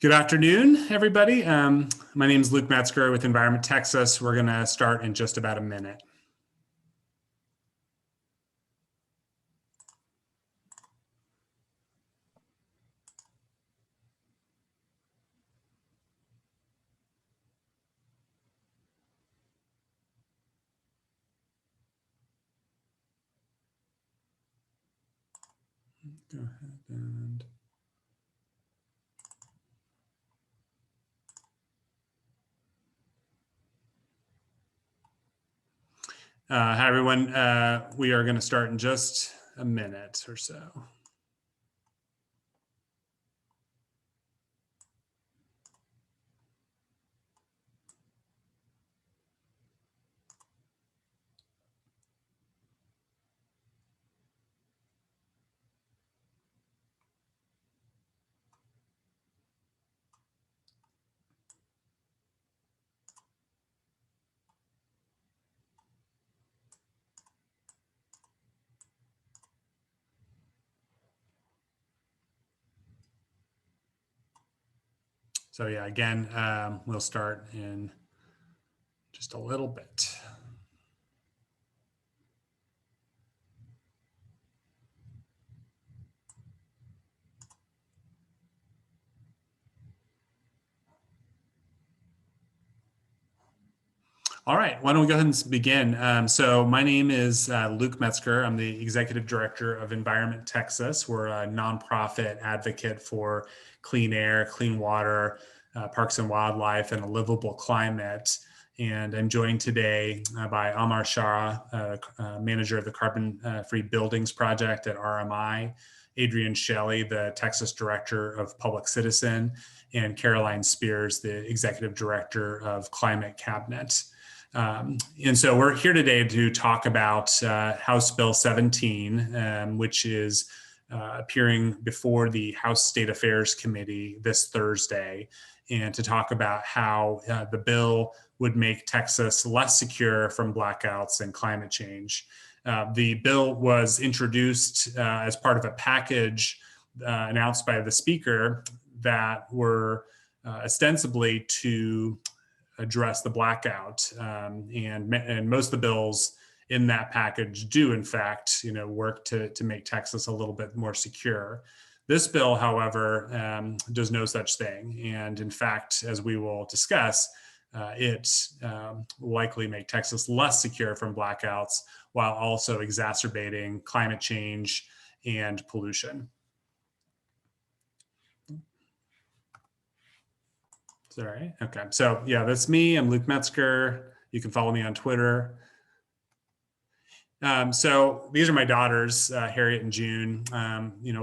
Good afternoon, everybody. My name is Luke Metzger with Environment Texas. We're going to start in just about a minute. Go ahead and... Hi, everyone. We are going to start in just a minute or so. So yeah, again, we'll start in just a little bit. All right, why don't we go ahead and begin? So my name is Luke Metzger. I'm the Executive Director of Environment Texas. We're a nonprofit advocate for clean air, clean water, parks and wildlife, and a livable climate. And I'm joined today by Amar Shah, manager of the Carbon Free Buildings Project at RMI, Adrian Shelley, the Texas Director of Public Citizen, and Caroline Spears, the Executive Director of Climate Cabinet. And so we're here today to talk about House Bill 17, which is appearing before the House State Affairs Committee this Thursday, and to talk about how the bill would make Texas less secure from blackouts and climate change. The bill was introduced as part of a package announced by the Speaker that were ostensibly to address the blackout, and most of the bills in that package do, in fact, work to make Texas a little bit more secure. This bill, however, does no such thing, and in fact, as we will discuss, it will likely make Texas less secure from blackouts while also exacerbating climate change and pollution. Sorry. Okay. So yeah, that's me. I'm Luke Metzger. You can follow me on Twitter. So these are my daughters, Harriet and June.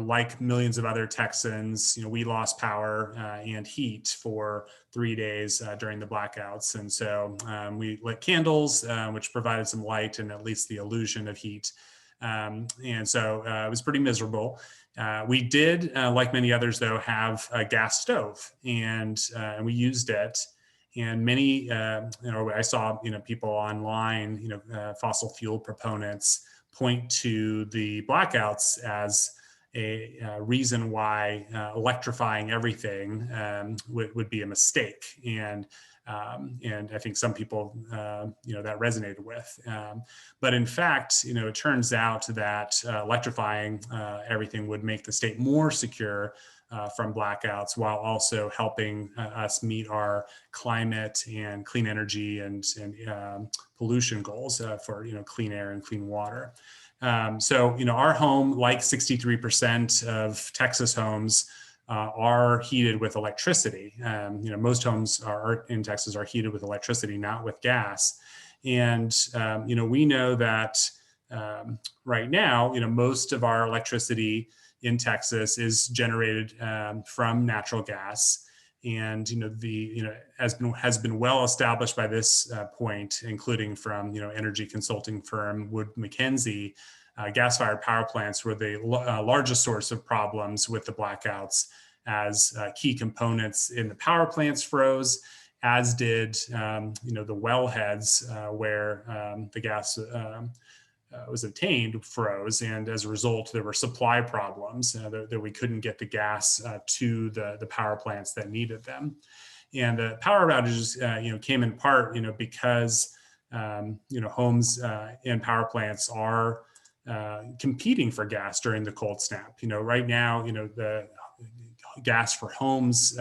Like millions of other Texans, we lost power and heat for 3 days during the blackouts. And so we lit candles, which provided some light and at least the illusion of heat. And so it was pretty miserable. We did, like many others, though, have a gas stove, and we used it. And many, I saw, people online, fossil fuel proponents point to the blackouts as a reason why electrifying everything would be a mistake. And I think some people, that resonated with. But in fact, it turns out that electrifying everything would make the state more secure from blackouts, while also helping us meet our climate and clean energy and pollution goals for clean air and clean water. So our home, like 63% of Texas homes, are heated with electricity. Most homes in Texas are heated with electricity, not with gas. And we know that right now, most of our electricity in Texas is generated from natural gas, and has been well established by this point, including from energy consulting firm Wood Mackenzie. Gas-fired power plants were the largest source of problems with the blackouts, as key components in the power plants froze, as did the wellheads where the gas was obtained froze, and as a result, there were supply problems that we couldn't get the gas to the power plants that needed them. And the power outages, came in part, because homes and power plants are competing for gas during the cold snap. Right now, the gas for homes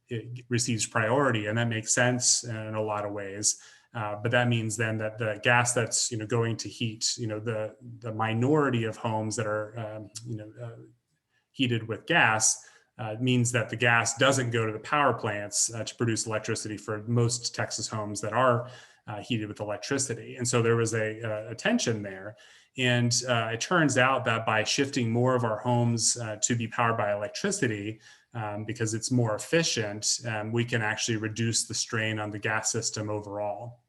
it receives priority, and that makes sense in a lot of ways. But that means then that the gas that's going to heat the minority of homes that are heated with gas means that the gas doesn't go to the power plants to produce electricity for most Texas homes that are heated with electricity. And so there was a tension there. And it turns out that by shifting more of our homes to be powered by electricity, because it's more efficient, we can actually reduce the strain on the gas system overall.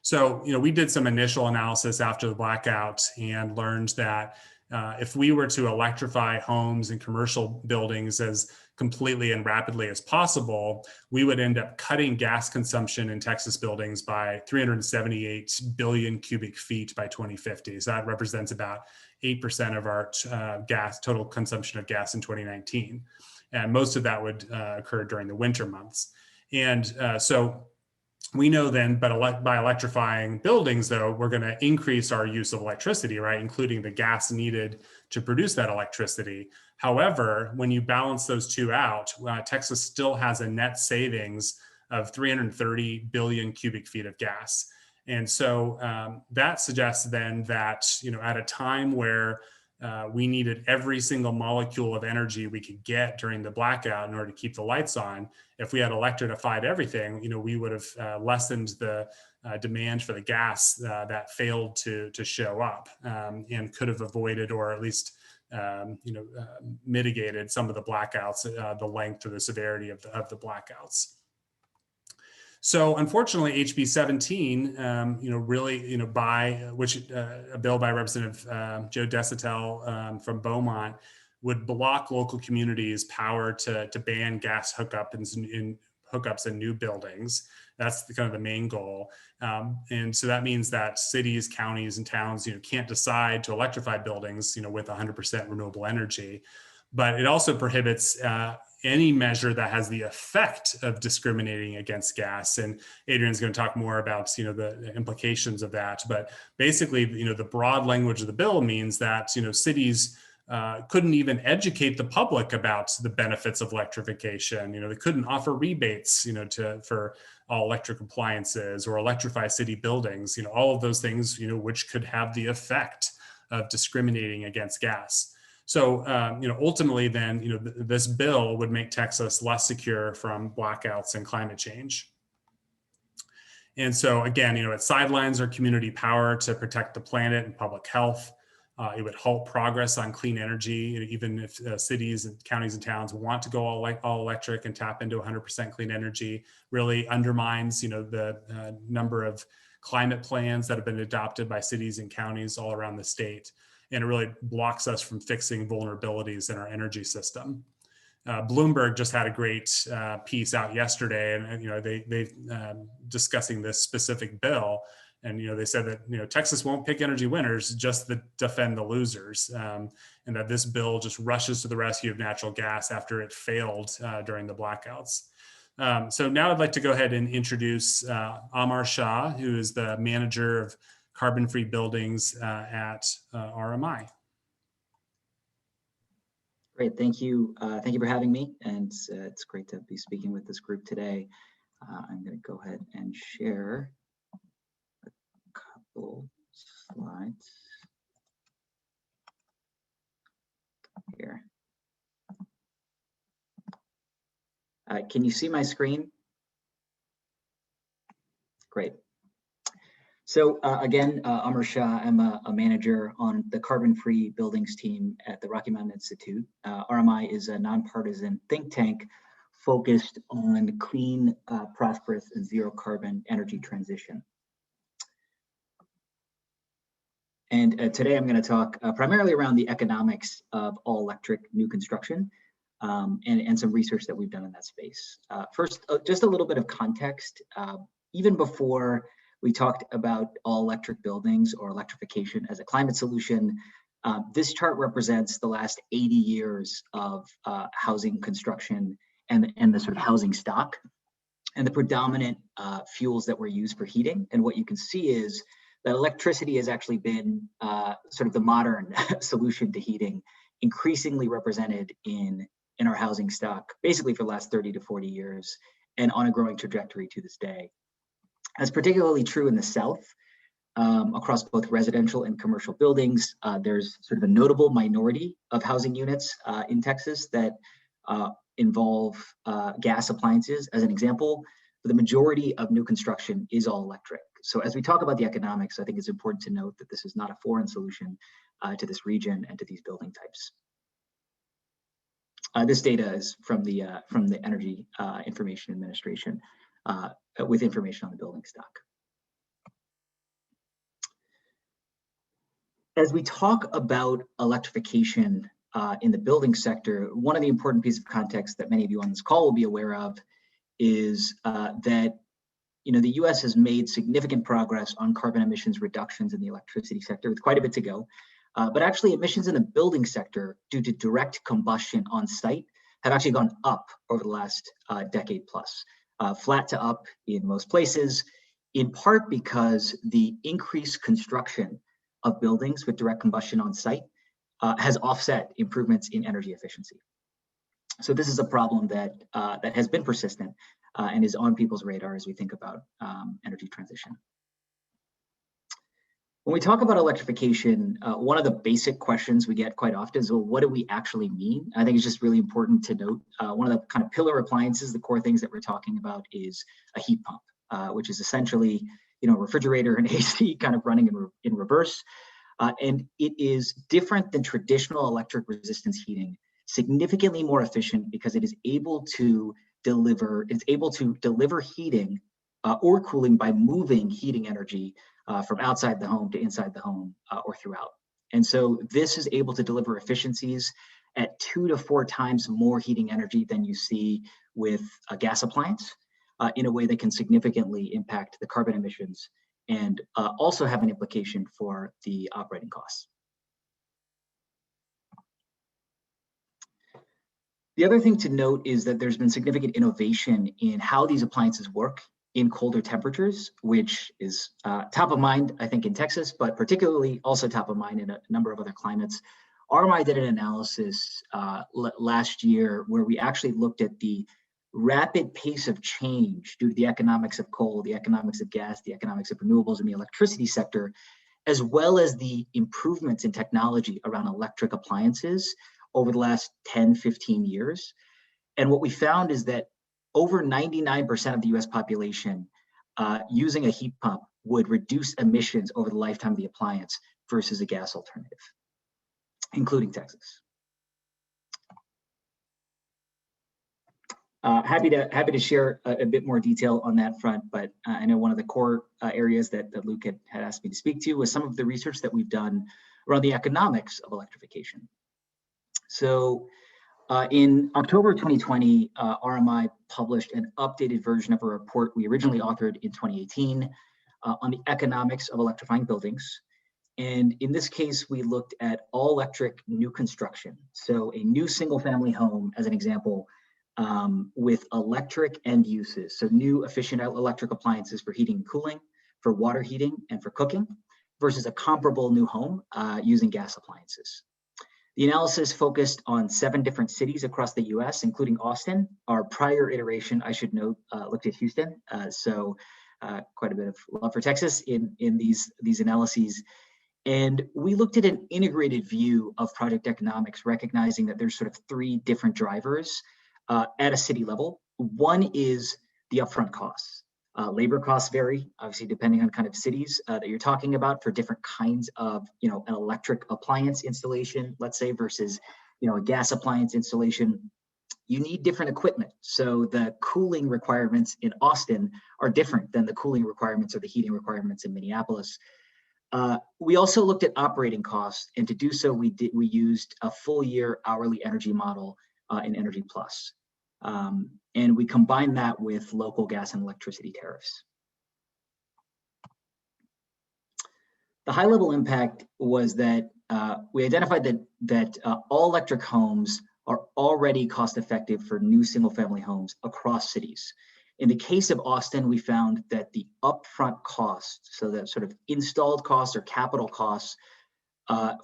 So, we did some initial analysis after the blackout and learned that if we were to electrify homes and commercial buildings as completely and rapidly as possible, we would end up cutting gas consumption in Texas buildings by 378 billion cubic feet by 2050. So that represents about 8% of our total consumption of gas in 2019. And most of that would occur during the winter months. And so we know then, but by electrifying buildings, though, we're going to increase our use of electricity, right, including the gas needed to produce that electricity. However, when you balance those two out, Texas still has a net savings of 330 billion cubic feet of gas. And so that suggests then that, at a time where we needed every single molecule of energy we could get during the blackout in order to keep the lights on, if we had electrified everything, we would have lessened the demand for the gas that failed to show up, and could have avoided, or at least mitigated some of the blackouts, the length or the severity of the blackouts. So unfortunately, HB 17, really, a bill by Representative Joe Desautels from Beaumont would block local communities' power to ban gas hookups in new buildings. That's kind of the main goal. And so that means that cities, counties, and towns, can't decide to electrify buildings, with 100% renewable energy. But it also prohibits any measure that has the effect of discriminating against gas. And Adrian's going to talk more about, the implications of that. But basically, the broad language of the bill means that, cities couldn't even educate the public about the benefits of electrification. They couldn't offer rebates, for all electric appliances or electrify city buildings, all of those things, which could have the effect of discriminating against gas. So, ultimately then, this bill would make Texas less secure from blackouts and climate change. And so again, it sidelines our community power to protect the planet and public health. It would halt progress on clean energy, even if cities and counties and towns want to go all electric and tap into 100% clean energy. Really undermines, the number of climate plans that have been adopted by cities and counties all around the state. And it really blocks us from fixing vulnerabilities in our energy system. Bloomberg just had a great piece out yesterday, and they discussing this specific bill, and they said that Texas won't pick energy winners, just defend the losers, and that this bill just rushes to the rescue of natural gas after it failed during the blackouts. So now I'd like to go ahead and introduce Amar Shah, who is the manager of carbon-free buildings at RMI. Great, thank you. Thank you for having me, and it's great to be speaking with this group today. I'm going to go ahead and share a couple slides here. Can you see my screen? Great. So again, Amar Shah, I'm a manager on the carbon-free buildings team at the Rocky Mountain Institute. RMI is a nonpartisan think tank focused on clean, prosperous, and zero carbon energy transition. And today I'm going to talk primarily around the economics of all electric new construction and some research that we've done in that space. First, just a little bit of context. Even before We talked about all electric buildings or electrification as a climate solution. This chart represents the last 80 years of housing construction and the sort of housing stock and the predominant fuels that were used for heating. And what you can see is that electricity has actually been sort of the modern solution to heating, increasingly represented in our housing stock, basically for the last 30 to 40 years, and on a growing trajectory to this day. That's particularly true in the South, across both residential and commercial buildings. There's sort of a notable minority of housing units in Texas that involve gas appliances, as an example, but the majority of new construction is all electric. So as we talk about the economics, I think it's important to note that this is not a foreign solution to this region and to these building types. This data is from the Energy Information Administration with information on the building stock. As we talk about electrification in the building sector, one of the important pieces of context that many of you on this call will be aware of is that the U.S. has made significant progress on carbon emissions reductions in the electricity sector, with quite a bit to go. But actually, emissions in the building sector due to direct combustion on site have actually gone up over the last decade plus, flat to up in most places, in part because the increased construction of buildings with direct combustion on site has offset improvements in energy efficiency. So this is a problem that has been persistent and is on people's radar as we think about energy transition. When we talk about electrification, one of the basic questions we get quite often is, well, what do we actually mean? I think it's just really important to note one of the kind of pillar appliances, the core things that we're talking about is a heat pump, which is essentially a refrigerator and AC kind of running in reverse. And it is different than traditional electric resistance heating, significantly more efficient because it is able to deliver heating or cooling by moving heating energy from outside the home to inside the home or throughout. And so this is able to deliver efficiencies at 2 to 4 times more heating energy than you see with a gas appliance in a way that can significantly impact the carbon emissions and also have an implication for the operating costs. The other thing to note is that there's been significant innovation in how these appliances work in colder temperatures, which is top of mind, I think, in Texas, but particularly also top of mind in a number of other climates. RMI did an analysis last year where we actually looked at the rapid pace of change due to the economics of coal, the economics of gas, the economics of renewables in the electricity sector, as well as the improvements in technology around electric appliances over the last 10, 15 years. And what we found is that over 99% of the US population using a heat pump would reduce emissions over the lifetime of the appliance versus a gas alternative, including Texas. Happy to share a bit more detail on that front, but I know one of the core areas that Luke had asked me to speak to was some of the research that we've done around the economics of electrification. So in October 2020, RMI published an updated version of a report we originally authored in 2018 on the economics of electrifying buildings. And in this case, we looked at all electric new construction. So a new single family home, as an example, with electric end uses. So new efficient electric appliances for heating and cooling, for water heating and for cooking, versus a comparable new home using gas appliances. The analysis focused on 7 different cities across the US, including Austin. Our prior iteration, I should note, looked at Houston. So quite a bit of love for Texas in these analyses. And we looked at an integrated view of project economics, recognizing that there's sort of 3 different drivers at a city level. One is the upfront costs. Labor costs vary, obviously, depending on kind of cities that you're talking about for different kinds of, an electric appliance installation, let's say, versus, a gas appliance installation. You need different equipment. So the cooling requirements in Austin are different than the cooling requirements or the heating requirements in Minneapolis. We also looked at operating costs, and to do so, we used a full year hourly energy model in Energy Plus. And we combined that with local gas and electricity tariffs. The high level impact was that we identified that all electric homes are already cost effective for new single family homes across cities. In the case of Austin, we found that the upfront costs, so that sort of installed costs or capital costs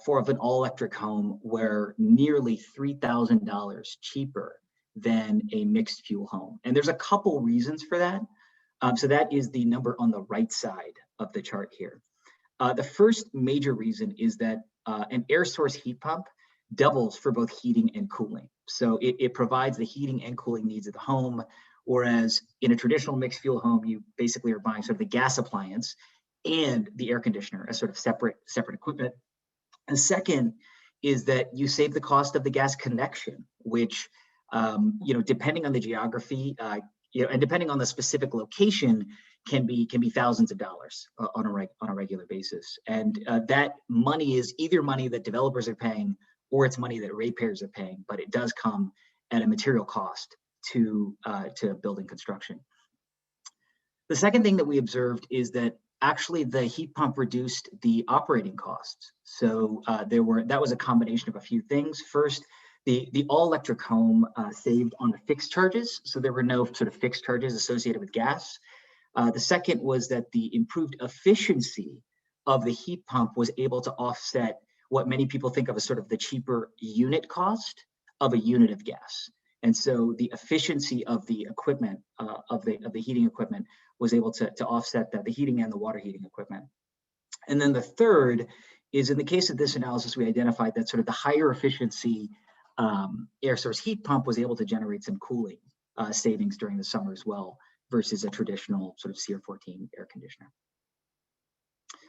for an all electric home, were nearly $3,000 cheaper than a mixed fuel home. And there's a couple reasons for that. So that is the number on the right side of the chart here. The first major reason is that an air source heat pump doubles for both heating and cooling. So it provides the heating and cooling needs of the home, whereas in a traditional mixed fuel home, you basically are buying sort of the gas appliance and the air conditioner as sort of separate equipment. And second is that you save the cost of the gas connection, which, depending on the geography, and depending on the specific location, can be thousands of dollars on a regular basis. And that money is either money that developers are paying or it's money that ratepayers are paying, but it does come at a material cost to building construction. The second thing that we observed is that actually the heat pump reduced the operating costs. So that was a combination of a few things. First, the all-electric home saved on the fixed charges, so there were no sort of fixed charges associated with gas. The second was that the improved efficiency of the heat pump was able to offset what many people think of as sort of the cheaper unit cost of a unit of gas. And so the efficiency of the equipment, of the heating equipment, was able to offset that, the heating and the water heating equipment. And then the third is, in the case of this analysis, we identified that sort of the higher efficiency air source heat pump was able to generate some cooling savings during the summer as well, versus a traditional sort of CR14 air conditioner.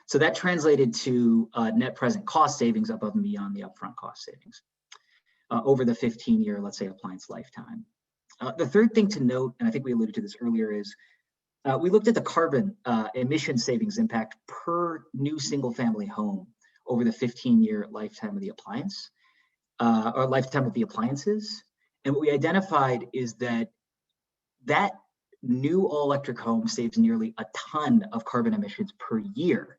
So that translated to net present cost savings above and beyond the upfront cost savings over the 15-year, let's say, appliance lifetime. The third thing to note, and I think we alluded to this earlier, is we looked at the carbon emission savings impact per new single-family home over the 15-year lifetime of the appliance, or lifetime of the appliances. And what we identified is that new all-electric home saves nearly a ton of carbon emissions per year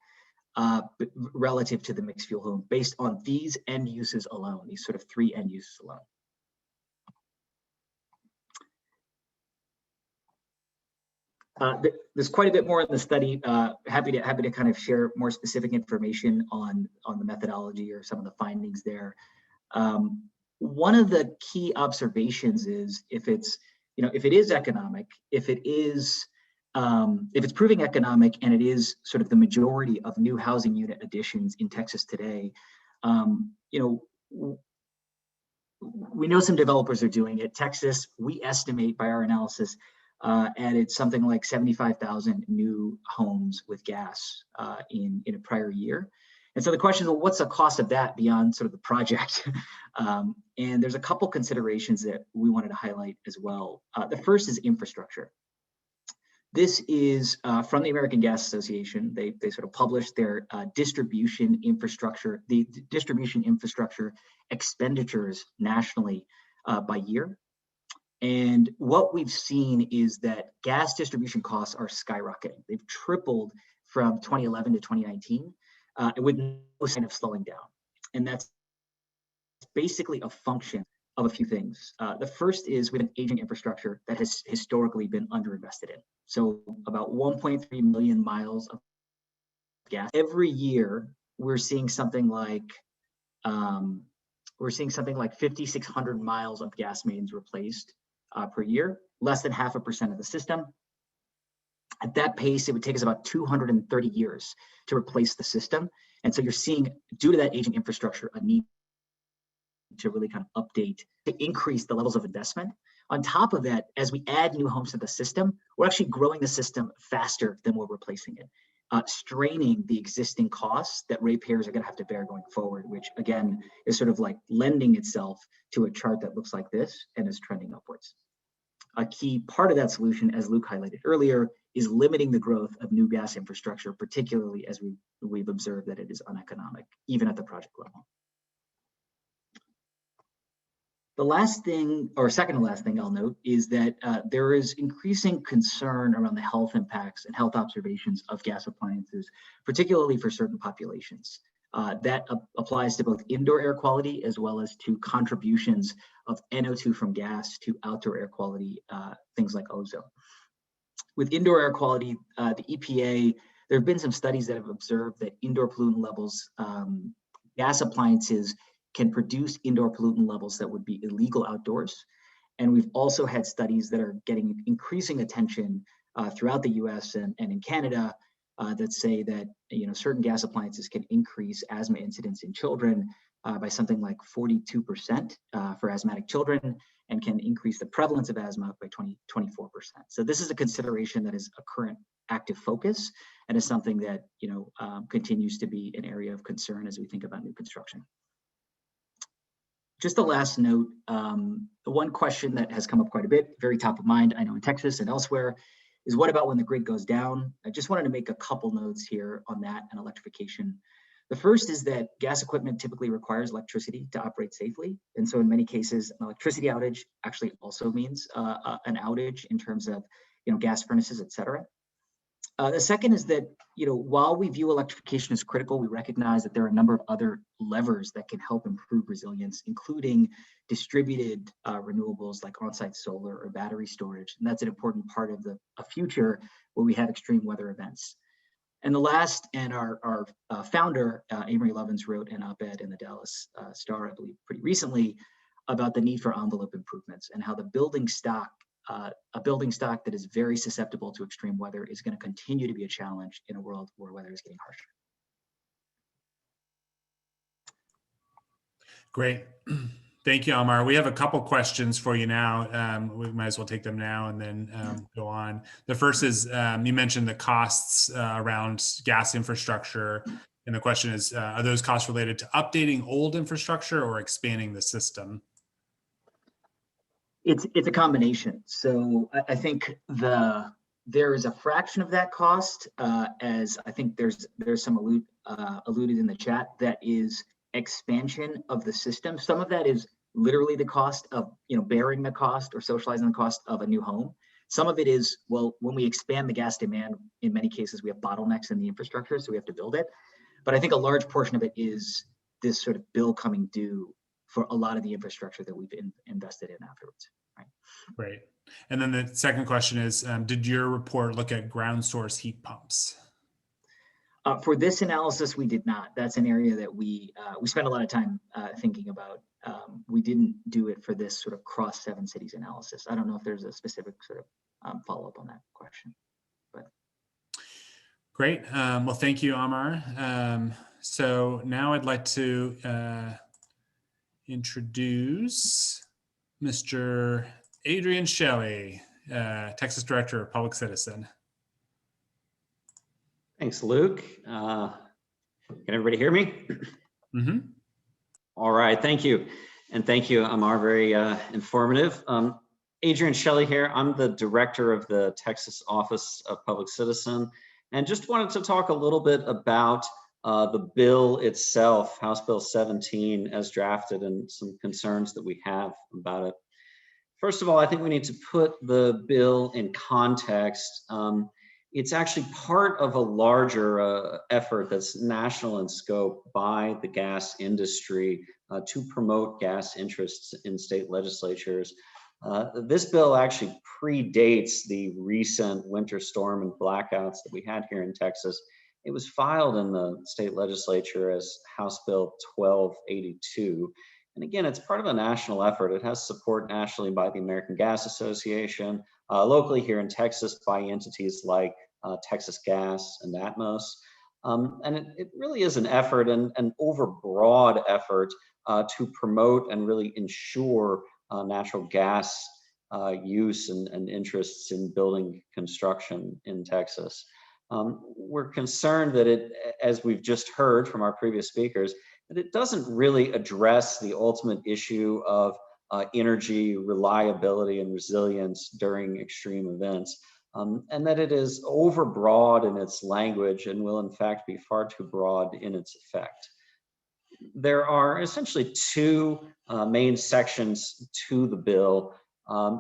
relative to the mixed fuel home, based on these end uses alone, these sort of three end uses alone. There's quite a bit more in the study. Happy to kind of share more specific information on the methodology or some of the findings there. One of the key observations is if it is economic, if it's proving economic, and it is sort of the majority of new housing unit additions in Texas today, we know some developers are doing it. Texas, we estimate by our analysis, added something like 75,000 new homes with gas in a prior year. And so the question is, well, what's the cost of that beyond sort of the project? And there's a couple considerations that we wanted to highlight as well. The first is infrastructure. This is from the American Gas Association. They sort of published their distribution infrastructure expenditures nationally by year. And what we've seen is that gas distribution costs are skyrocketing. They've tripled from 2011 to 2019 with no sign of slowing down. And that's basically a function of a few things. The first is with an aging infrastructure that has historically been underinvested in. So about 1.3 million miles of gas. Every year, we're seeing something like 5,600 miles of gas mains replaced per year, less than 0.5% of the system. At that pace, it would take us about 230 years to replace the system. And so you're seeing, due to that aging infrastructure, a need to really kind of update, to increase the levels of investment. On top of that, as we add new homes to the system, we're actually growing the system faster than we're replacing it, straining the existing costs that ratepayers are going to have to bear going forward, which again is sort of like lending itself to a chart that looks like this and is trending upwards. A key part of that solution, as Luke highlighted earlier, is limiting the growth of new gas infrastructure, particularly as we've observed that it is uneconomic, even at the project level. The last thing, or second to last thing I'll note, is that there is increasing concern around the health impacts and health observations of gas appliances, particularly for certain populations. That applies to both indoor air quality as well as to contributions of NO2 from gas to outdoor air quality, things like ozone. With indoor air quality, the EPA, there have been some studies that have observed that indoor pollutant levels, gas appliances can produce indoor pollutant levels that would be illegal outdoors. And we've also had studies that are getting increasing attention throughout the US and in Canada that say that certain gas appliances can increase asthma incidence in children by something like 42% for asthmatic children, and can increase the prevalence of asthma by 24%. So this is a consideration that is a current active focus and is something that continues to be an area of concern as we think about new construction. Just a last note, the one question that has come up quite a bit, very top of mind, I know in Texas and elsewhere, is what about when the grid goes down? I just wanted to make a couple notes here on that and electrification. The first is that gas equipment typically requires electricity to operate safely. And so in many cases, an electricity outage actually also means an outage in terms of gas furnaces, et cetera. The second is that, while we view electrification as critical, we recognize that there are a number of other levers that can help improve resilience, including distributed renewables like on-site solar or battery storage. And that's an important part of a future where we have extreme weather events. And the last, and our founder, Amory Lovins, wrote an op-ed in the Dallas Star, I believe, pretty recently about the need for envelope improvements and how the building stock, a building stock that is very susceptible to extreme weather, is going to continue to be a challenge in a world where weather is getting harsher. Great. Thank you, Amar. We have a couple questions for you now. We might as well take them now and then go on. The first is, you mentioned the costs around gas infrastructure. And the question is, are those costs related to updating old infrastructure or expanding the system? It's a combination. So I think there is a fraction of that cost, as I think there's some alluded in the chat, that is expansion of the system. Some of that is literally the cost of bearing the cost or socializing the cost of a new home. Some of it is, well, when we expand the gas demand, in many cases we have bottlenecks in the infrastructure, so we have to build it. But I think a large portion of it is this sort of bill coming due for a lot of the infrastructure that we've invested in afterwards. Right. Great. And then the second question is, did your report look at ground source heat pumps? For this analysis, we did not. That's an area that we spent a lot of time thinking about. We didn't do it for this sort of cross 7 cities analysis. I don't know if there's a specific sort of follow-up on that question. But great. Well, thank you, Amar. So now I'd like to introduce Mr. Adrian Shelley, Texas Director of Public Citizen. Thanks, Luke. Can everybody hear me? Mm-hmm. All right, thank you. And thank you, Amar, very informative. Adrian Shelley here. I'm the director of the Texas Office of Public Citizen, and just wanted to talk a little bit about the bill itself, House Bill 17 as drafted, and some concerns that we have about it. First of all, I think we need to put the bill in context. It's actually part of a larger effort that's national in scope by the gas industry to promote gas interests in state legislatures. This bill actually predates the recent winter storm and blackouts that we had here in Texas. It was filed in the state legislature as House Bill 1282. And again, it's part of a national effort. It has support nationally by the American Gas Association, locally here in Texas by entities like Texas Gas and Atmos. And it really is an effort, an overbroad effort to promote and really ensure natural gas use and interests in building construction in Texas. We're concerned that it, as we've just heard from our previous speakers, that it doesn't really address the ultimate issue of energy reliability and resilience during extreme events, and that it is overbroad in its language and will in fact be far too broad in its effect. there are essentially two main sections to the bill.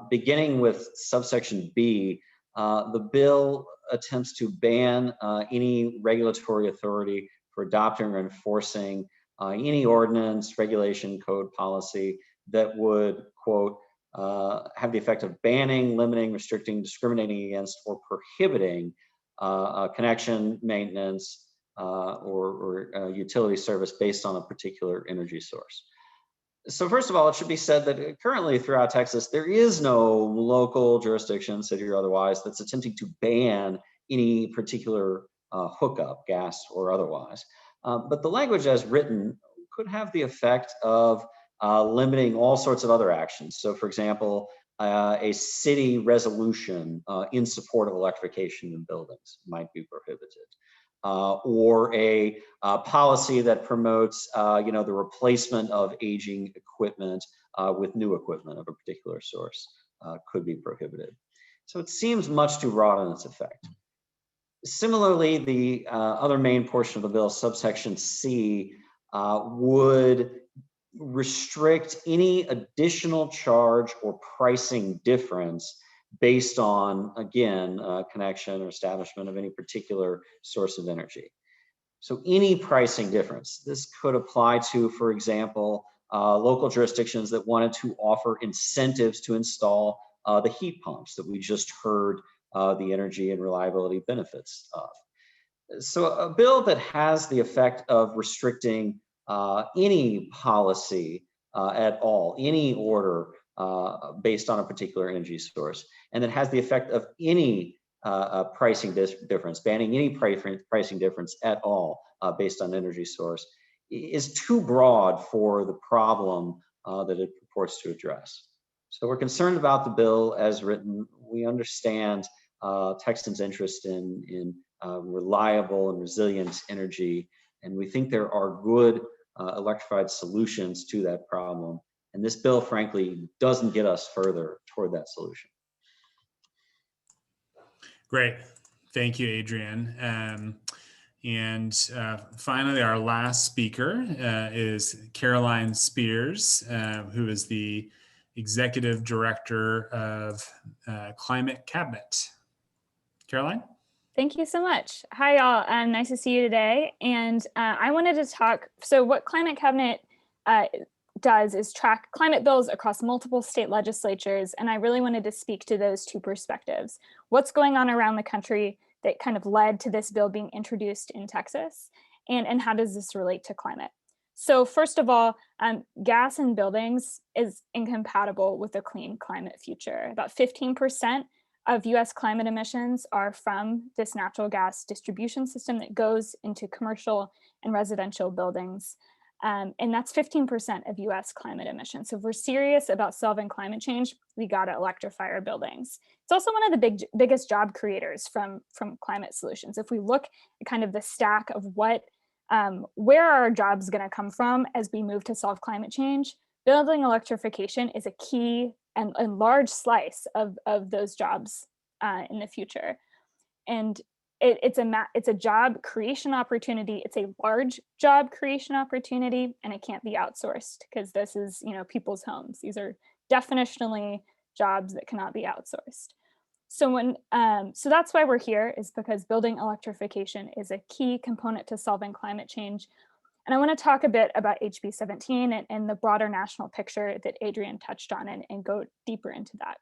Beginning with subsection B, the bill attempts to ban any regulatory authority for adopting or enforcing any ordinance, regulation, code, policy that would, quote, have the effect of banning, limiting, restricting, discriminating against, or prohibiting connection, maintenance, or utility service based on a particular energy source. So first of all, it should be said that currently throughout Texas, there is no local jurisdiction, city or otherwise, that's attempting to ban any particular hookup, gas or otherwise. But the language as written could have the effect of limiting all sorts of other actions. So for example, a city resolution in support of electrification in buildings might be prohibited. Or a policy that promotes, the replacement of aging equipment with new equipment of a particular source could be prohibited. So it seems much too broad in its effect. Similarly, the other main portion of the bill, subsection C, would restrict any additional charge or pricing difference based on, again, connection or establishment of any particular source of energy. So any pricing difference, this could apply to, for example, local jurisdictions that wanted to offer incentives to install the heat pumps that we just heard the energy and reliability benefits of. So a bill that has the effect of restricting any policy at all, any order based on a particular energy source, and that has the effect of any pricing difference, banning any pricing difference at all based on energy source, is too broad for the problem that it purports to address. So we're concerned about the bill as written. We understand Texans' interest in reliable and resilient energy, and we think there are good electrified solutions to that problem. And this bill, frankly, doesn't get us further toward that solution. Great. Thank you, Adrian. And finally, our last speaker is Caroline Spears, who is the Executive Director of Climate Cabinet. Caroline? Thank you so much. Hi, y'all. Nice to see you today. And I wanted to talk, so what Climate Cabinet does is track climate bills across multiple state legislatures. And I really wanted to speak to those two perspectives. What's going on around the country that kind of led to this bill being introduced in Texas? And how does this relate to climate? So first of all, gas in buildings is incompatible with a clean climate future. About 15% of US climate emissions are from this natural gas distribution system that goes into commercial and residential buildings. And that's 15% of US climate emissions. So if we're serious about solving climate change, we gotta electrify our buildings. It's also one of the biggest job creators from climate solutions. If we look at kind of the stack of where are our jobs gonna come from as we move to solve climate change, building electrification is a key and large slice of those jobs in the future. And it's a job creation opportunity. It's a large job creation opportunity, and it can't be outsourced because this is, people's homes. These are definitionally jobs that cannot be outsourced. So so that's why we're here, is because building electrification is a key component to solving climate change. And I want to talk a bit about HB 17 and the broader national picture that Adrian touched on and go deeper into that.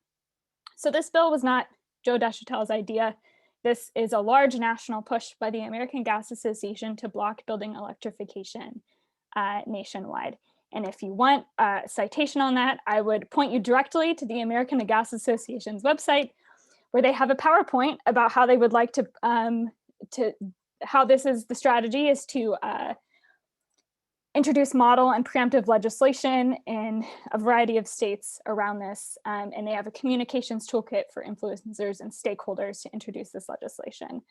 So this bill was not Joe Deschatel's idea. This is a large national push by the American Gas Association to block building electrification nationwide. And if you want a citation on that, I would point you directly to the American Gas Association's website, where they have a PowerPoint about how they would like to how this is the strategy is to introduce model and preemptive legislation in a variety of states around this. And they have a communications toolkit for influencers and stakeholders to introduce this legislation.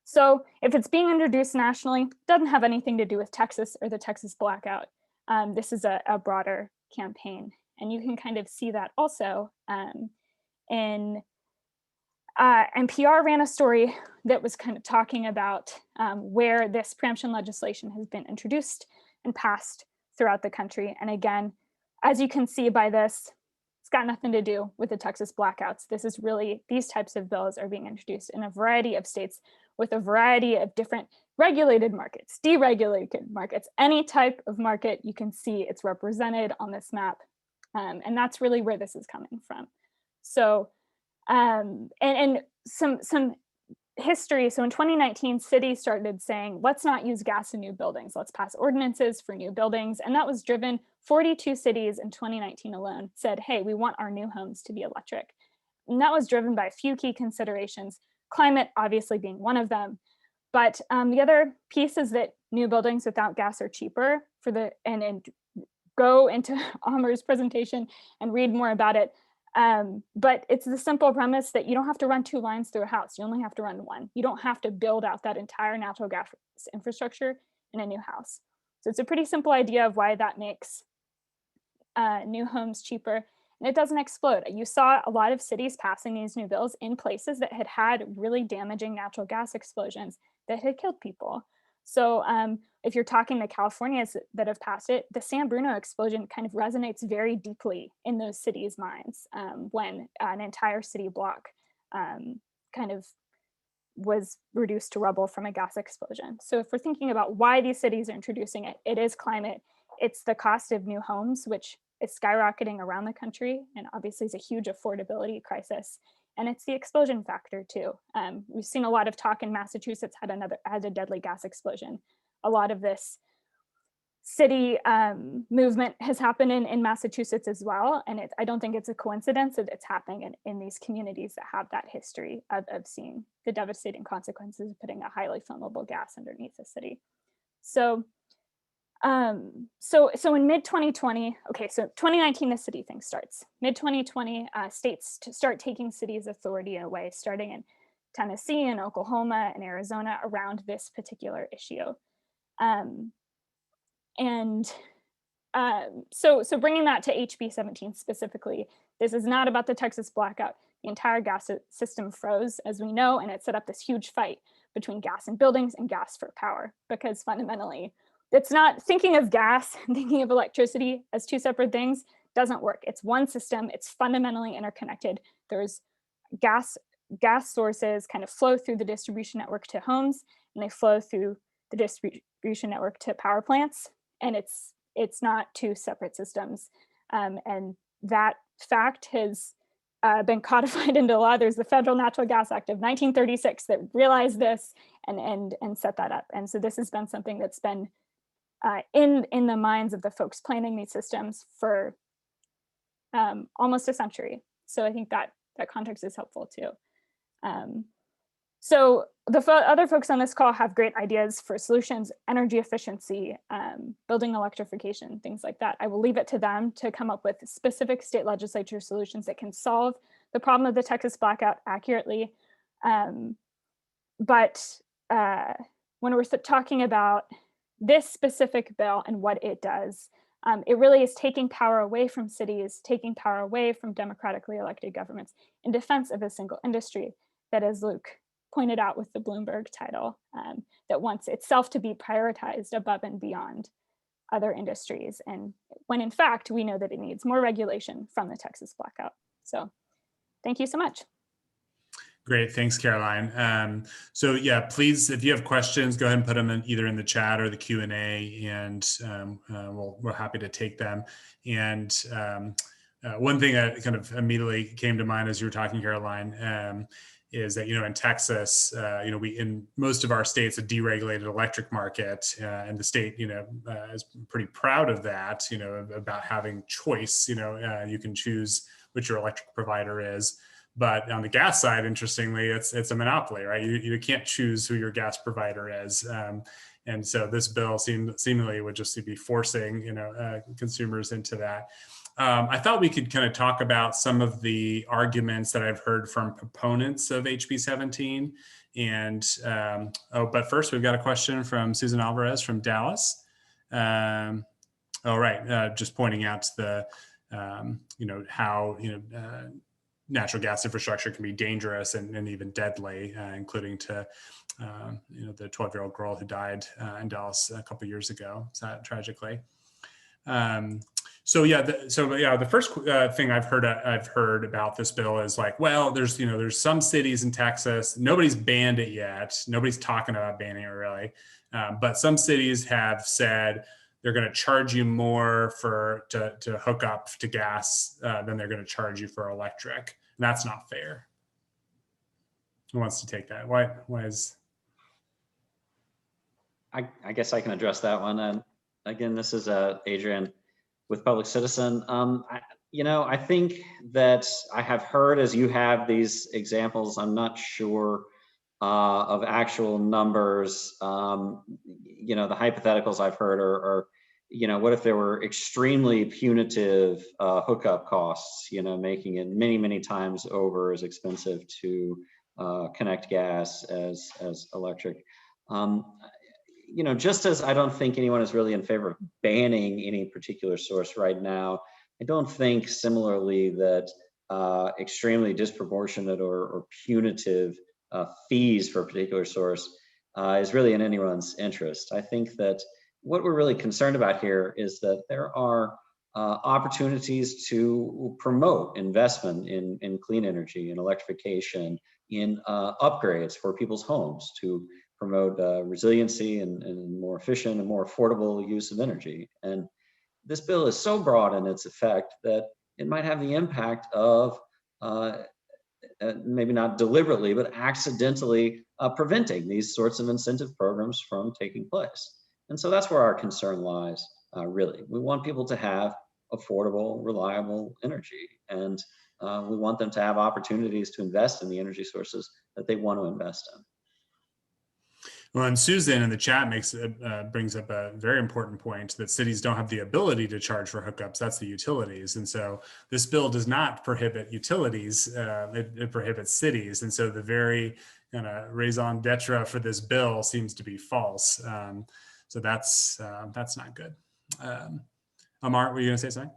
So if it's being introduced nationally, it doesn't have anything to do with Texas or the Texas blackout. This is a broader campaign. And you can kind of see that also in NPR ran a story that was kind of talking about where this preemption legislation has been introduced and passed throughout the country. And again, as you can see by this, it's got nothing to do with the Texas blackouts. This is really, these types of bills are being introduced in a variety of states with a variety of different regulated markets, deregulated markets, any type of market you can see it's represented on this map. And that's really where this is coming from. So, and some history. So in 2019, cities started saying, let's not use gas in new buildings. Let's pass ordinances for new buildings. And that was driven, 42 cities in 2019 alone said, hey, we want our new homes to be electric. And that was driven by a few key considerations, climate obviously being one of them. But the other piece is that new buildings without gas are cheaper for the, and go into Amar's presentation and read more about it. But it's the simple premise that you don't have to run 2 lines through a house. You only have to run 1. You don't have to build out that entire natural gas infrastructure in a new house. So it's a pretty simple idea of why that makes new homes cheaper, and it doesn't explode. You saw a lot of cities passing these new bills in places that had had really damaging natural gas explosions that had killed people. So if you're talking to Californians that have passed it, the San Bruno explosion kind of resonates very deeply in those cities' minds when an entire city block kind of was reduced to rubble from a gas explosion. So if we're thinking about why these cities are introducing it, it is climate. It's the cost of new homes, which is skyrocketing around the country, and obviously is a huge affordability crisis. And it's the explosion factor too. We've seen a lot of talk in Massachusetts had a deadly gas explosion. A lot of this city movement has happened in Massachusetts as well. And I don't think it's a coincidence that it's happening in these communities that have that history of seeing the devastating consequences of putting a highly flammable gas underneath the city. So so in mid 2020, okay, so 2019, the city thing starts. Mid 2020, states to start taking cities' authority away, starting in Tennessee and Oklahoma and Arizona around this particular issue. So bringing that to HB 17 specifically, this is not about the Texas blackout. The entire gas system froze, as we know, and it set up this huge fight between gas in buildings and gas for power, because fundamentally, it's not thinking of gas and thinking of electricity as 2 separate things doesn't work. It's one system. It's fundamentally interconnected. There's gas sources kind of flow through the distribution network to homes, and they flow through the distribution network to power plants. And it's not 2 separate systems. And that fact has been codified into law. There's the Federal Natural Gas Act of 1936 that realized this and set that up. And so this has been something that's been in the minds of the folks planning these systems for almost a century. So I think that context is helpful too. So the other folks on this call have great ideas for solutions, energy efficiency, building electrification, things like that. I will leave it to them to come up with specific state legislature solutions that can solve the problem of the Texas blackout accurately. But when we're talking about this specific bill and what it does, it really is taking power away from cities, taking power away from democratically elected governments in defense of a single industry that, as Luke pointed out with the Bloomberg title, that wants itself to be prioritized above and beyond other industries. And when in fact, we know that it needs more regulation from the Texas blackout. So thank you so much. Great, thanks, Caroline. So yeah, please, if you have questions, go ahead and put them either in the chat or the Q&A, and we're happy to take them. And one thing that kind of immediately came to mind as you were talking, Caroline, is that, in Texas, we, in most of our states, a deregulated electric market, and the state, is pretty proud of that, about having choice. You can choose which your electric provider is. But on the gas side, interestingly, it's a monopoly, right? You can't choose who your gas provider is. And so this bill seemingly would just be forcing, consumers into that. I thought we could kind of talk about some of the arguments that I've heard from proponents of HB 17. And, but first we've got a question from Susan Alvarez from Dallas. Just pointing out the, how, natural gas infrastructure can be dangerous and even deadly, including to, the 12-year-old girl who died in Dallas a couple of years ago, tragically. So yeah, the first thing I've heard about this bill is like, well, there's some cities in Texas, nobody's banned it yet, nobody's talking about banning it really, but some cities have said they're going to charge you more to hook up to gas than they're going to charge you for electric, and that's not fair. Who wants to take that? Why is? I guess I can address that one. And again, this is Adrian with Public Citizen. I think that I have heard, as you have, these examples. I'm not sure of actual numbers. The hypotheticals I've heard are, what if there were extremely punitive hookup costs, making it many, many times over as expensive to connect gas as electric. Just as I don't think anyone is really in favor of banning any particular source right now, I don't think similarly that extremely disproportionate or punitive fees for a particular source is really in anyone's interest. I think that what we're really concerned about here is that there are opportunities to promote investment in clean energy and electrification, in upgrades for people's homes, to promote resiliency and more efficient and more affordable use of energy. And this bill is so broad in its effect that it might have the impact of maybe not deliberately, but accidentally preventing these sorts of incentive programs from taking place. And so that's where our concern lies, really. We want people to have affordable, reliable energy, and we want them to have opportunities to invest in the energy sources that they want to invest in. Well, and Susan in the chat brings up a very important point that cities don't have the ability to charge for hookups. That's the utilities. And so this bill does not prohibit utilities, it prohibits cities. And so the very kind of raison d'etre for this bill seems to be false. So that's not good. Amar, were you gonna say something?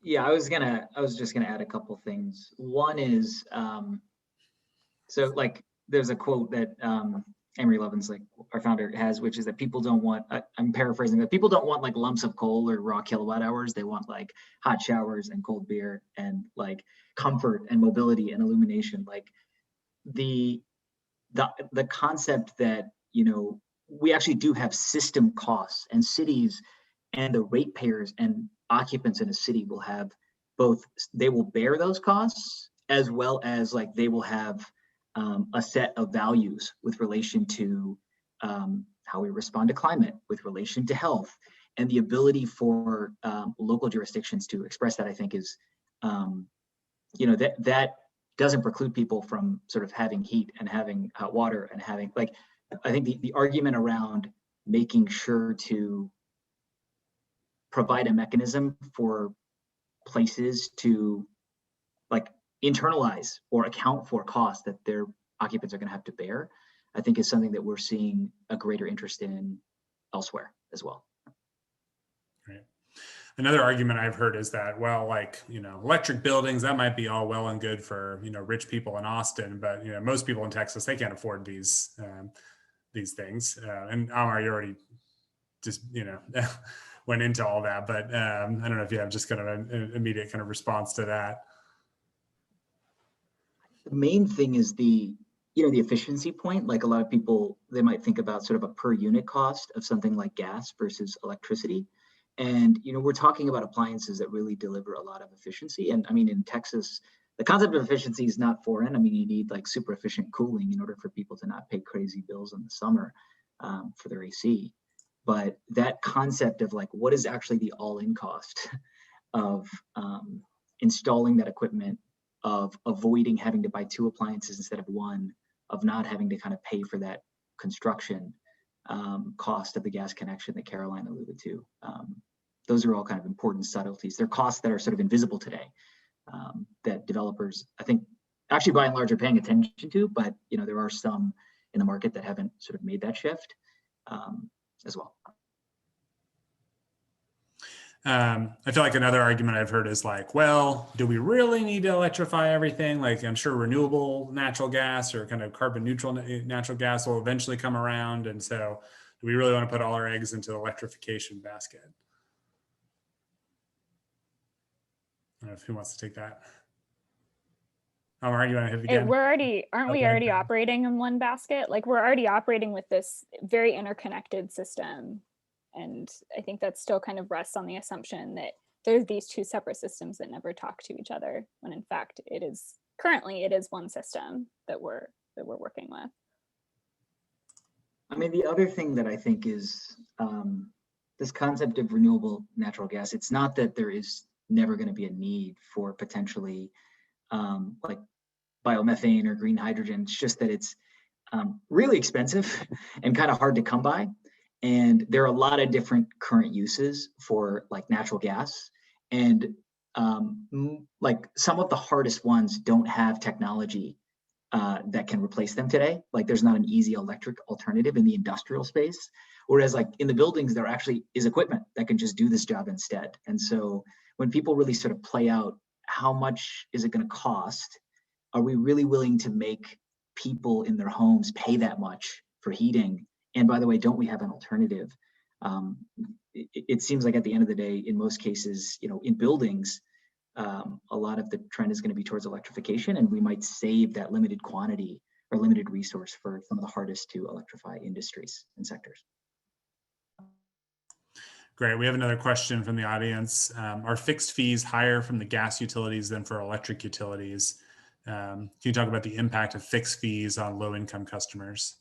Yeah, I was just gonna add a couple things. One is, so like, there's a quote that Amory Lovins, like our founder, has, which is that people don't want, I'm paraphrasing, that people don't want like lumps of coal or raw kilowatt hours. They want like hot showers and cold beer and like comfort and mobility and illumination. Like the concept that, we actually do have system costs, and cities and the ratepayers and occupants in a city will have both, they will bear those costs, as well as like they will have a set of values with relation to how we respond to climate, with relation to health, and the ability for local jurisdictions to express that, I think, is, that doesn't preclude people from sort of having heat and having hot water and having, like, I think the argument around making sure to provide a mechanism for places to like internalize or account for costs that their occupants are going to have to bear, I think is something that we're seeing a greater interest in elsewhere as well. Right. Another argument I've heard is that, well, like, electric buildings, that might be all well and good for, rich people in Austin, but, most people in Texas, they can't afford these things. And Amar, you already just, went into all that, but I don't know if you have just kind of an immediate kind of response to that. The main thing is the efficiency point. Like, a lot of people, they might think about sort of a per unit cost of something like gas versus electricity. And, we're talking about appliances that really deliver a lot of efficiency. And I mean, in Texas, the concept of efficiency is not foreign. I mean, you need like super efficient cooling in order for people to not pay crazy bills in the summer for their AC. But that concept of like, what is actually the all-in cost of installing that equipment, of avoiding having to buy 2 appliances instead of 1, of not having to kind of pay for that construction cost of the gas connection that Caroline alluded to. Those are all kind of important subtleties. They're costs that are sort of invisible today, that developers, I think, actually by and large are paying attention to, but there are some in the market that haven't sort of made that shift as well. I feel like another argument I've heard is like, well, do we really need to electrify everything? Like, I'm sure renewable natural gas or kind of carbon neutral natural gas will eventually come around. And so do we really want to put all our eggs into the electrification basket? I don't know if who wants to take that. Omar, you want to hit it again? Aren't we already operating in one basket? Like, we're already operating with this very interconnected system. And I think that still kind of rests on the assumption that there's these two separate systems that never talk to each other, when in fact currently it is one system that we're working with. I mean, the other thing that I think is this concept of renewable natural gas. It's not that there is never going to be a need for potentially like biomethane or green hydrogen. It's just that it's really expensive and kind of hard to come by. And there are a lot of different current uses for like natural gas. And like some of the hardest ones don't have technology that can replace them today. Like there's not an easy electric alternative in the industrial space. Whereas like in the buildings, there actually is equipment that can just do this job instead. And so when people really sort of play out how much is it going to cost, are we really willing to make people in their homes pay that much for heating? And by the way, don't we have an alternative? It seems like at the end of the day, in most cases, you know, in buildings, a lot of the trend is going to be towards electrification, and we might save that limited quantity or limited resource for some of the hardest to electrify industries and sectors. Great. We have another question from the audience. Are fixed fees higher from the gas utilities than for electric utilities? Can you talk about the impact of fixed fees on low-income customers?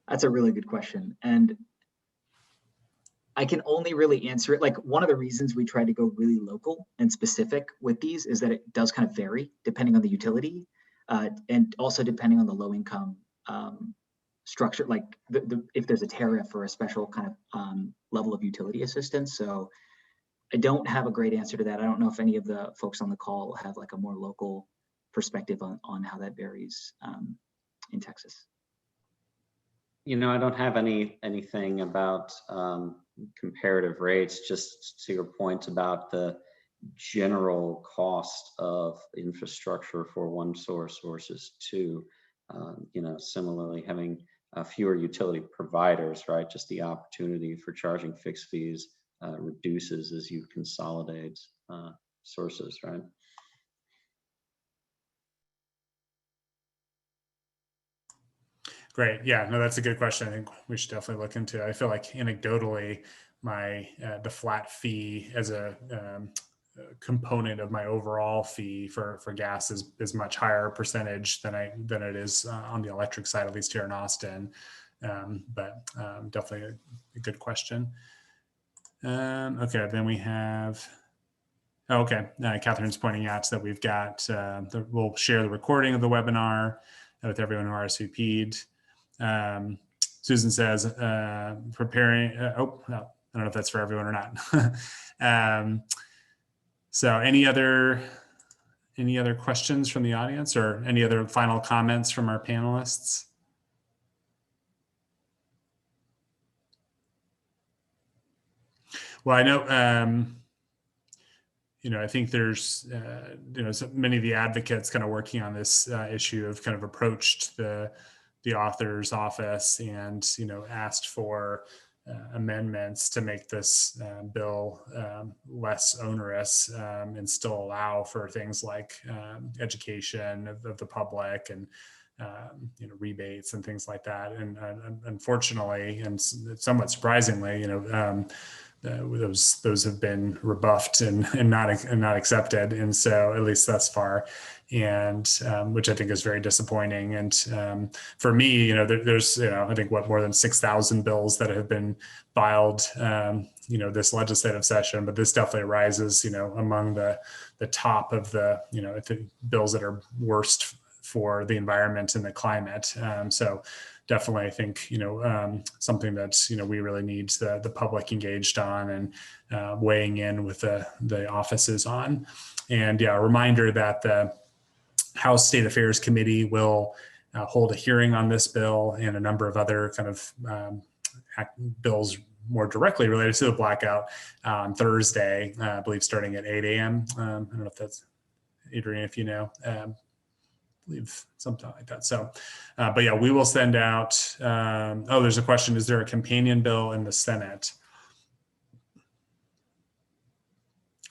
That's a really good question. And I can only really answer it. Like one of the reasons we try to go really local and specific with these is that it does kind of vary depending on the utility and also depending on the low income structure, like if there's a tariff or a special kind of level of utility assistance. So I don't have a great answer to that. I don't know if any of the folks on the call have like a more local perspective on how that varies in Texas. You know, I don't have anything about comparative rates, just to your point about the general cost of infrastructure for one source versus two. You know, similarly having fewer utility providers, right? Just the opportunity for charging fixed fees reduces as you consolidate sources, right? Great. Yeah, no, that's a good question. I think we should definitely look into it. I feel like anecdotally, the flat fee as a component of my overall fee for gas is much higher percentage than it is on the electric side, at least here in Austin. But definitely a good question. Okay, then we have. Oh, okay, Catherine's pointing out that we've got. We'll share the recording of the webinar with everyone who RSVP'd. Susan says, preparing, I don't know if that's for everyone or not. So any other questions from the audience or any other final comments from our panelists? Well, I know, you know, I think there's, you know, so many of the advocates kind of working on this issue have kind of approached the author's office and, you know, asked for amendments to make this bill less onerous and still allow for things like education of the public and, you know, rebates and things like that. And unfortunately, and somewhat surprisingly, you know, those have been rebuffed and not accepted, and so at least thus far, and which I think is very disappointing. And for me, you know, there's, you know, I think more than 6,000 bills that have been filed, you know, this legislative session, but this definitely rises, you know, among the top of the, you know, the bills that are worst for the environment and the climate. So definitely, I think, you know, something that, you know, we really need the public engaged on and weighing in with the offices on. And yeah, a reminder that the House State Affairs Committee will hold a hearing on this bill and a number of other kind of bills more directly related to the blackout on Thursday, I believe starting at 8 a.m. I don't know if that's, Adrian, if you know. believe something like that. So, but yeah, we will send out, oh, there's a question. Is there a companion bill in the Senate?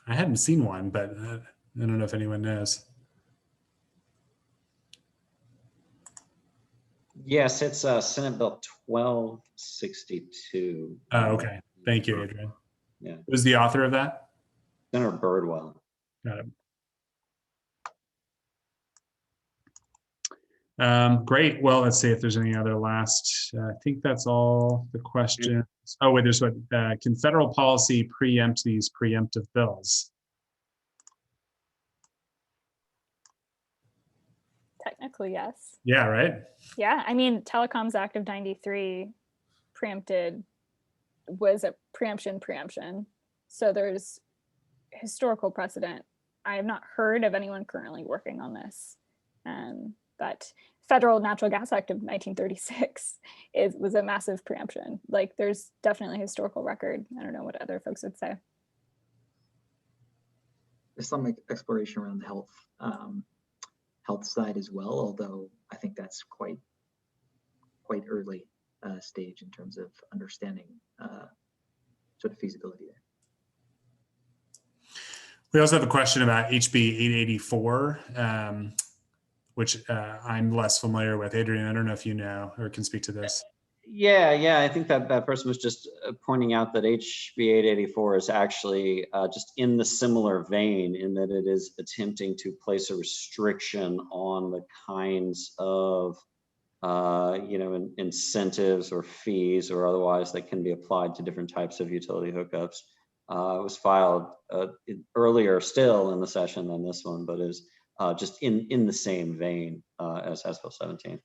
I hadn't seen one, but I don't know if anyone knows. Yes, it's Senate Bill 1262. Oh, okay. Thank you, Adrian. Yeah. Who's the author of that? Senator Birdwell. Got it. Great. Well, let's see if there's any other last. I think that's all the questions. Oh, wait, there's what? Can federal policy preempt these preemptive bills? Technically, yes. Yeah, right. Yeah, I mean, Telecoms Act of 93 was a preemption. So there's historical precedent. I have not heard of anyone currently working on this. But Federal Natural Gas Act of 1936 was a massive preemption. Like, there's definitely a historical record. I don't know what other folks would say. There's some exploration around the health side as well, although I think that's quite early stage in terms of understanding sort of feasibility there. We also have a question about HB 884, which I'm less familiar with. Adrian, I don't know if you know or can speak to this. Yeah. I think that person was just pointing out that HB 884 is actually just in the similar vein in that it is attempting to place a restriction on the kinds of incentives or fees or otherwise that can be applied to different types of utility hookups. It was filed earlier still in the session than this one, but is just in the same vein as House Bill 17.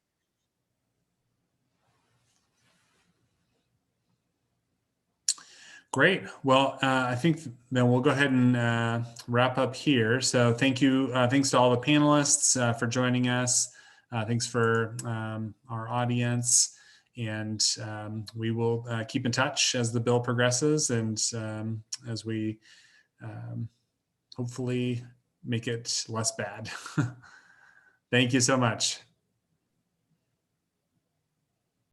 Great. Well, I think then we'll go ahead and wrap up here. So thank you. Thanks to all the panelists for joining us. Thanks for our audience. And we will keep in touch as the bill progresses and as we hopefully make it less bad. Thank you so much.